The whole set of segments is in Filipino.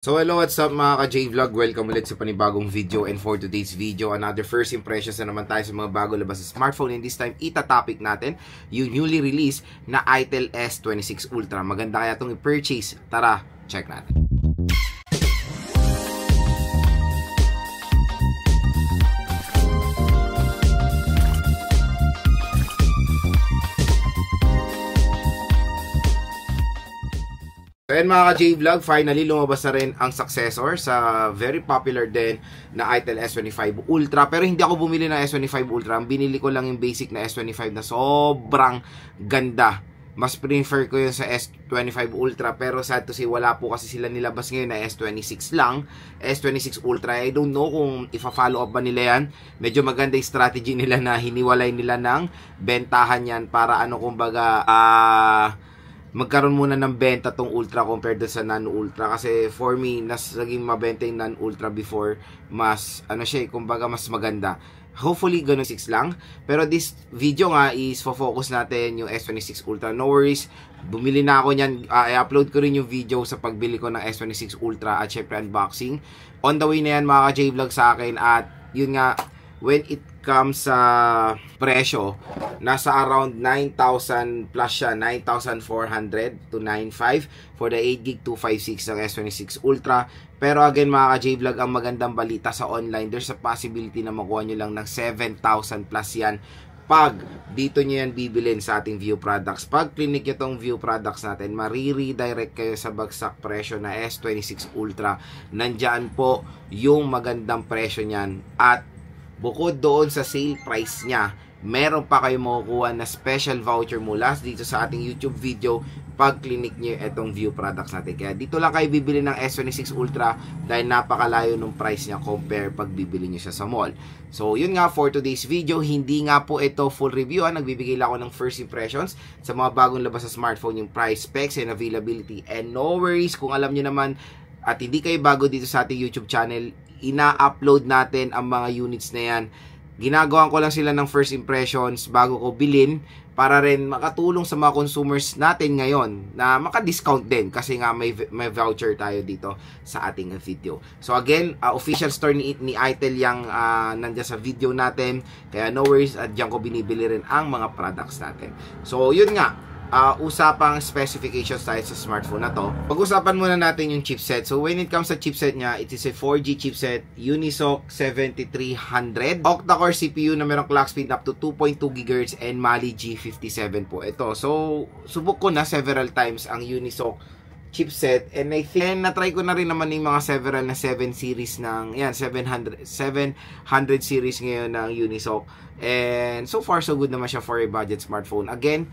So hello, what's up mga ka-J-Vlog? Welcome ulit sa panibagong video, and for today's video, another first impressions na naman tayo sa mga bago labas sa smartphone, and this time ita-topic natin yung newly released na Itel S26 Ultra. Maganda kaya itong i-purchase? Tara, check natin. So yan mga ka-J-Vlog, finally lumabas na rin ang successor sa very popular din na Itel S25 Ultra. Pero hindi ako bumili ng S25 Ultra, ang binili ko lang yung basic na S25 na sobrang ganda. Mas prefer ko yun sa S25 Ultra, pero sad to say wala po kasi sila nilabas ngayon na S26 lang, S26 Ultra. I don't know kung ifa-follow up ba nila yan. Medyo maganda yung strategy nila na hiniwalay nila ng bentahan yan para kumbaga magkaroon muna ng benta tong Ultra compared sa non-Ultra. Kasi for me, naging mabenta yung non-Ultra before. Mas, kumbaga mas maganda. Hopefully, ganun 6 lang. Pero this video nga is focus natin yung S26 Ultra. No worries, bumili na ako niyan. I-upload ko rin yung video sa pagbili ko ng S26 Ultra at syempre unboxing. On the way na yan mga ka-J-Vlog sa akin. At yun nga, when it comes sa presyo, nasa around 9,000 plus siya, 9,400 to 9,500 for the 8GB 256 ng S26 Ultra. Pero again mga ka-J-Vlog, ang magandang balita sa online, there's a possibility na makuha nyo lang ng 7,000 plus yan pag dito nyo yan bibilin sa ating View Products. Pag clinic nyo tong View Products natin, mariredirect kayo sa bagsak presyo na S26 Ultra. Nandyan po yung magandang presyo nyan, at bukod doon sa sale price niya, meron pa kayo makukuha na special voucher mula dito sa ating YouTube video pag clinic nyo itong View Products natin. Kaya dito lang kayo bibili ng S26 Ultra dahil napakalayo ng price niya compare pag bibili nyo siya sa mall. So yun nga for today's video. Hindi nga po ito full review. Nagbibigay lang ako ng first impressions sa mga bagong labas sa smartphone, yung price, specs, and availability. And no worries, kung alam nyo naman at hindi kayo bago dito sa ating YouTube channel, ina-upload natin ang mga units na yan. Ginagawa ko lang sila ng first impressions bago ko bilhin para rin makatulong sa mga consumers natin ngayon na maka-discount din kasi nga may voucher tayo dito sa ating video. So again, official store ni Itel yung nandiyan sa video natin. Kaya no worries, at diyan ko binibili rin ang mga products natin. So yun nga, usapang specifications tayo sa smartphone na to. Pag-usapan muna natin yung chipset. So when it comes sa chipset niya, it is a 4G chipset, Unisoc 7300, octa-core CPU na merong clock speed up to 2.2 GHz and Mali G57 po ito. So subok ko na several times ang Unisoc chipset, and I think na-try ko na rin naman yung mga several na 7 series ng 700 series ngayon ng Unisoc, and so far so good naman siya for a budget smartphone. Again,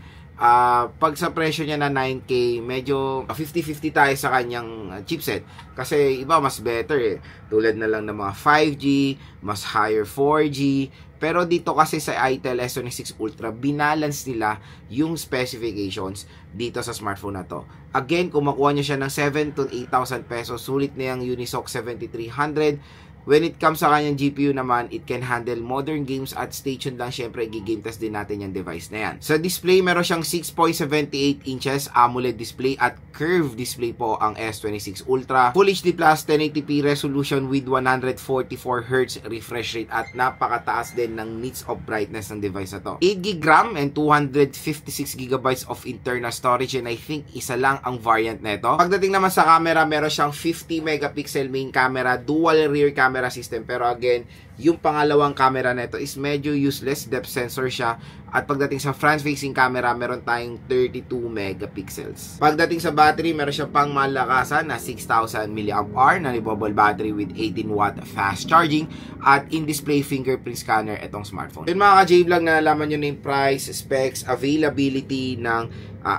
pag sa presyo niya na 9K, medyo 50-50 tayo sa kanyang chipset. Kasi iba mas better tulad na lang ng mga 5G, mas higher 4G. Pero dito kasi sa Itel S26 Ultra, binalance nila yung specifications dito sa smartphone na to. Again, kung makuha nyo siya ng 7,000 to 8,000 pesos, sulit na yung Unisoc 7300. When it comes sa kanyang GPU naman, it can handle modern games at stay tuned lang, syempre i-game test din natin yung device na yan. Sa display, meron siyang 6.78 inches AMOLED display at curved display po ang S26 Ultra. Full HD Plus 1080p resolution with 144Hz refresh rate at napakataas din ng nits of brightness ng device na to. 8GB RAM and 256GB of internal storage, and I think isa lang ang variant nito. Pagdating naman sa camera, meron siyang 50 megapixel main camera, dual rear camera system, pero again, yung pangalawang camera nito is medyo useless, depth sensor siya. At pagdating sa front facing camera, meron tayong 32 megapixels. Pagdating sa battery, meron siyang pang malakasan na 6,000 mAh na livable battery with 18W fast charging at in-display fingerprint scanner itong smartphone. Yun mga ka-J-Vlog, nalalaman nyo na yung price, specs, availability ng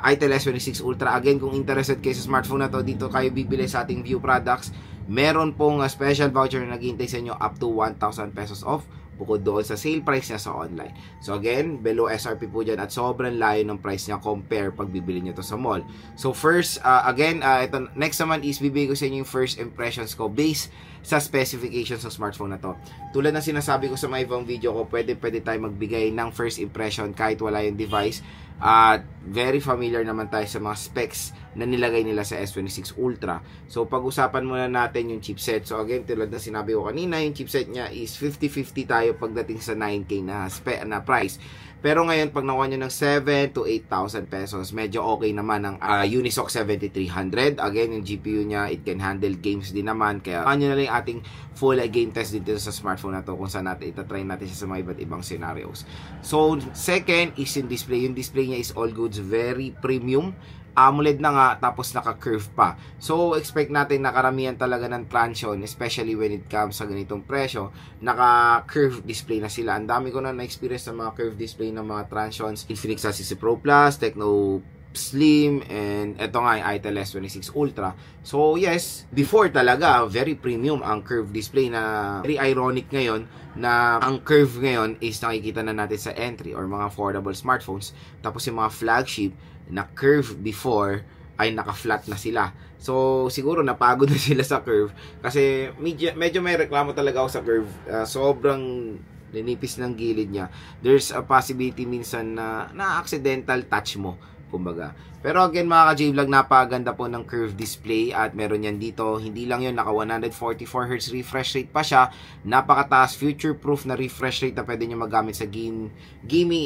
Itel S26 Ultra. Again, kung interested kayo sa smartphone na to, dito kayo bibili sa ating View Products. Meron pong special voucher na naghihintay sa inyo up to 1,000 pesos off bukod doon sa sale price niya sa online. So again, below SRP po dyan at sobrang layo ng price niya compare pag bibili nyo to sa mall. So first, again, ito, next naman is bibigay ko sa inyo yung first impressions ko based sa specifications ng smartphone na to. Tulad ng sinasabi ko sa mga ibang video ko, pwede tayo magbigay ng first impression kahit wala yung device. At very familiar naman tayo sa mga specs na nilagay nila sa S26 Ultra. So pag-usapan muna natin yung chipset. So again, tulad na sinabi ko kanina, yung chipset niya is 50-50 tayo pagdating sa 9K na price. Pero ngayon, pag nakuha nyo ng 7 to 8,000 pesos, medyo okay naman ang Unisoc 7300. Again, yung GPU niya, it can handle games din naman. Kaya, nyo na lang ating full game test dito sa smartphone na to kung saan natin itatry natin siya sa mga iba't ibang scenarios. So, second is yung display. Yung display niya is all goods, very premium. AMOLED na nga, tapos naka-curve pa. So, expect natin na karamihan talaga ng Transsion, especially when it comes sa ganitong presyo, naka-curve display na sila. Ang dami ko na na-experience sa mga curve display ng mga Transsions. Infinix Assisi Pro Plus, Tecno Slim, and eto nga yung ITEL S26 Ultra. So, yes, before talaga, very premium ang curve display na very ironic ngayon na ang curve ngayon is nakikita na natin sa entry or mga affordable smartphones. Tapos yung mga flagship na curve before ay naka-flat na sila. So, siguro napagod na sila sa curve kasi medyo may reklamo talaga ako sa curve. Sobrang linipis ng gilid niya. There's a possibility minsan na accidental touch mo, kumbaga. Pero again mga ka-J-Vlog, napakaganda po ng curve display at meron yan dito. Hindi lang yun, naka 144Hz refresh rate pa siya. Napakataas, future-proof na refresh rate na pwede nyo magamit sa gaming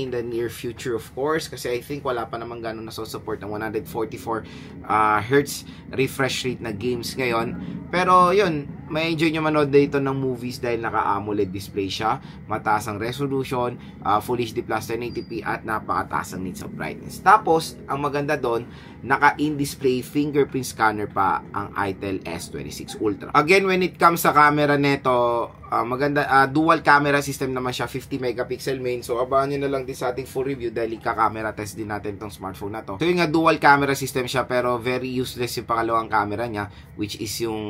in the near future of course. Kasi I think wala pa naman gano'n nasusupport ng 144Hz refresh rate na games ngayon. Pero yun, may enjoy nyo manood dito ng movies dahil naka-AMOLED display siya. Mataas ang resolution, Full HD Plus 1080p at napakataas ang nits of brightness. Tapos, ang maganda doon, naka-in-display fingerprint scanner pa ang ITEL S26 Ultra. Again, when it comes sa camera neto, maganda, dual camera system naman siya, 50 megapixel main. So, abangan nyo na lang din sa ating full review dahil ika-camera test din natin tong smartphone na to. So, yung dual camera system siya pero very useless yung pangalawang camera niya, which is yung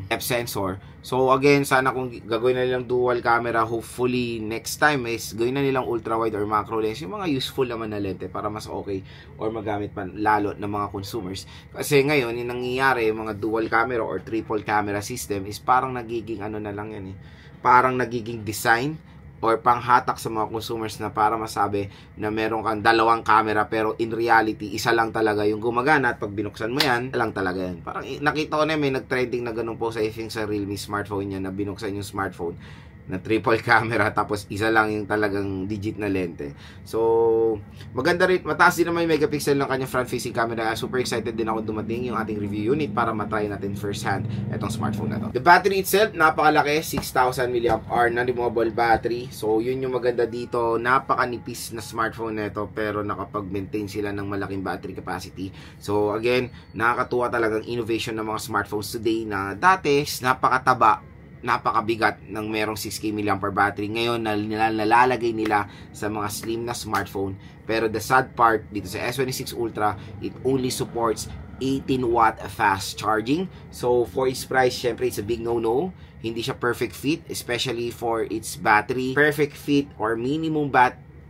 depth sensor. So, again, sana kung gagawin na nilang dual camera, hopefully next time is gawin na nilang ultra wide or macro lens, yung mga useful naman na lente para mas okay or magamit pa lalo ng mga consumers. Kasi ngayon, yung nangyayari, yung mga dual camera or triple camera system is parang nagiging ano na lang yan eh. Parang nagiging design or panghatak sa mga consumers na para masabi na meron kang dalawang camera pero in reality, isa lang talaga yung gumagana at pag binuksan mo yan, lang talaga yan. Parang nakita ko na may nag-trending na ganun po sa Realme smartphone niya na binuksan yung smartphone na triple camera tapos isa lang yung talagang digit na lente. So, maganda rin, mataas din naman yung megapixel ng kanyang front facing camera. Super excited din ako dumating yung ating review unit para matry natin first hand itong smartphone na to. The battery itself, napakalaki, 6,000 mAh na removable battery. So, yun yung maganda dito, napakanipis na smartphone na ito pero nakapag-maintain sila ng malaking battery capacity. So, again, nakakatuwa talagang innovation ng mga smartphones today na dati, napakataba, napakabigat ng merong 6K mAh battery. Ngayon, nalalagay nila sa mga slim na smartphone. Pero the sad part, dito sa S26 Ultra, it only supports 18-watt fast charging. So, for its price, syempre, it's a big no-no. Hindi siya perfect fit, especially for its battery. Perfect fit or minimum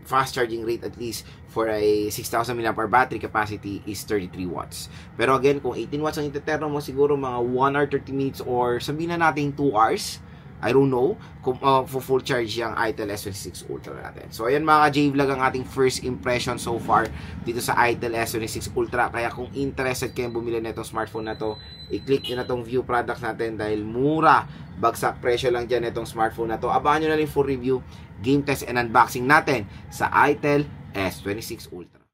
fast charging rate at least for a 6,000 mAh battery capacity is 33 watts. Pero again, kung 18 watts ang iteterno mo, siguro mga 1 hour 30 minutes or sabihin na natin 2 hours, I don't know, kung for full charge yung ITEL S26 Ultra natin. So ayan mga ka-J-Vlog ang ating first impression so far dito sa ITEL S26 Ultra. Kaya kung interested kayong bumili na itong smartphone na to, i-click nyo na itong view products natin dahil mura, bagsak presyo lang dyan itong smartphone na to. Abangan nyo na rin full review, game test and unboxing natin sa ITEL S26 Ultra.